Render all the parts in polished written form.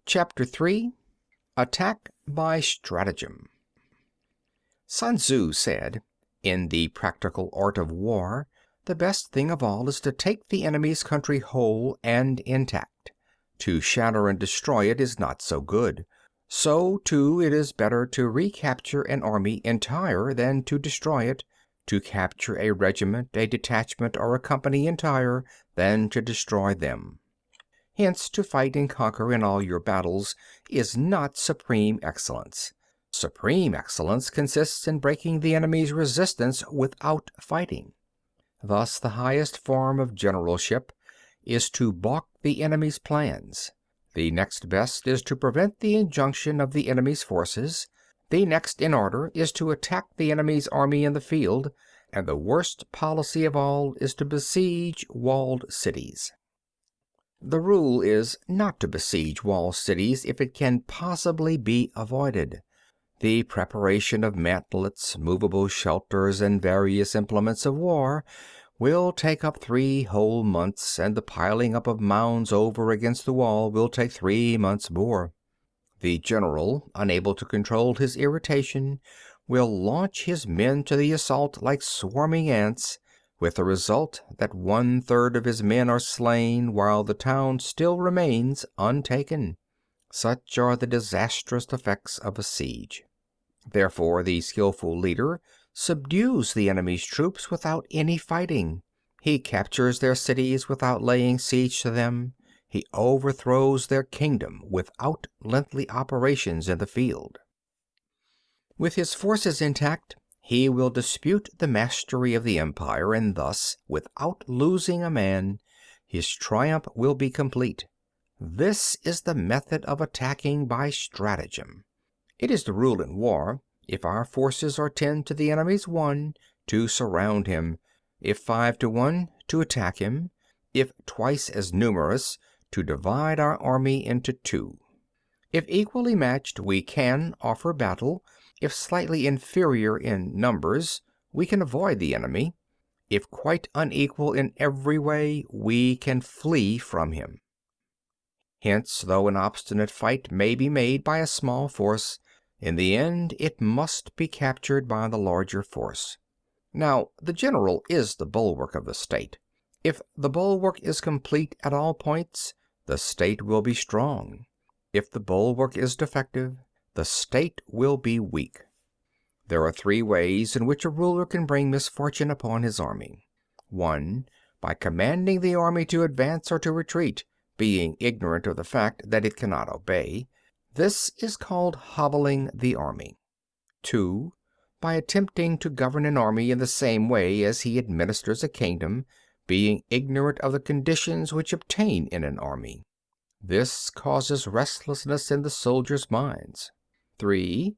Chapter 3. Attack by Stratagem. Sun Tzu said, "In the practical art of war, the best thing of all is to take the enemy's country whole and intact. To shatter and destroy it is not so good. So, too, it is better to recapture an army entire than to destroy it, to capture a regiment, a detachment, or a company entire than to destroy them. Hence, to fight and conquer in all your battles is not supreme excellence. Supreme excellence consists in breaking the enemy's resistance without fighting. Thus, the highest form of generalship is to balk the enemy's plans. The next best is to prevent the injunction of the enemy's forces. The next in order is to attack the enemy's army in the field, and the worst policy of all is to besiege walled cities. The rule is not to besiege walled cities if it can possibly be avoided. The preparation of mantlets, movable shelters, and various implements of war will take up 3 whole months, and the piling up of mounds over against the wall will take 3 months more. The general, unable to control his irritation, will launch his men to the assault like swarming ants, with the result that 1/3 of his men are slain while the town still remains untaken. Such are the disastrous effects of a siege. Therefore, the skillful leader subdues the enemy's troops without any fighting. He captures their cities without laying siege to them. He overthrows their kingdom without lengthy operations in the field. With his forces intact, he will dispute the mastery of the empire, and thus, without losing a man, his triumph will be complete. This is the method of attacking by stratagem. It is the rule in war, if our forces are 10 to the enemy's 1, to surround him; if 5 to 1, to attack him; if twice as numerous, to divide our army into 2. If equally matched, we can offer battle. If slightly inferior in numbers, we can avoid the enemy. If quite unequal in every way, we can flee from him. Hence, though an obstinate fight may be made by a small force, in the end it must be captured by the larger force. Now, the general is the bulwark of the state. If the bulwark is complete at all points, the state will be strong. If the bulwark is defective, the state will be weak. There are 3 ways in which a ruler can bring misfortune upon his army. 1. By commanding the army to advance or to retreat, being ignorant of the fact that it cannot obey. This is called hobbling the army. 2. By attempting to govern an army in the same way as he administers a kingdom, being ignorant of the conditions which obtain in an army. This causes restlessness in the soldiers' minds. 3.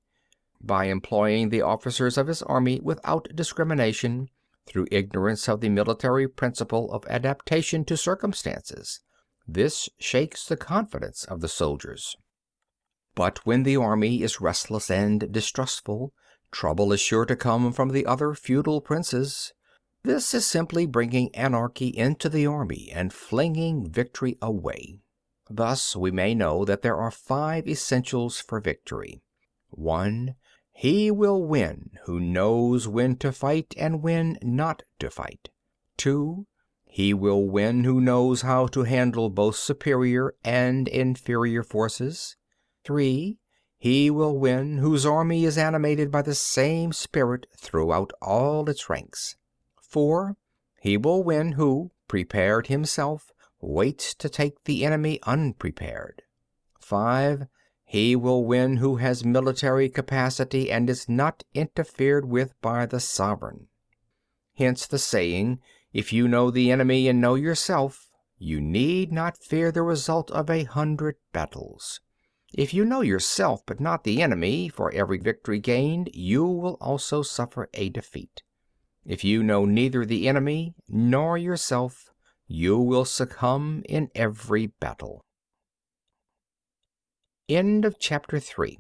By employing the officers of his army without discrimination, through ignorance of the military principle of adaptation to circumstances. This shakes the confidence of the soldiers. But when the army is restless and distrustful, trouble is sure to come from the other feudal princes. This is simply bringing anarchy into the army and flinging victory away. Thus we may know that there are 5 essentials for victory. 1. He will win who knows when to fight and when not to fight. 2. He will win who knows how to handle both superior and inferior forces. 3. He will win whose army is animated by the same spirit throughout all its ranks. 4. He will win who, prepared himself, waits to take the enemy unprepared. 5. He will win who has military capacity and is not interfered with by the sovereign. Hence the saying, if you know the enemy and know yourself, you need not fear the result of 100 battles. If you know yourself but not the enemy, for every victory gained you will also suffer a defeat. If you know neither the enemy nor yourself, you will succumb in every battle. End of chapter 3.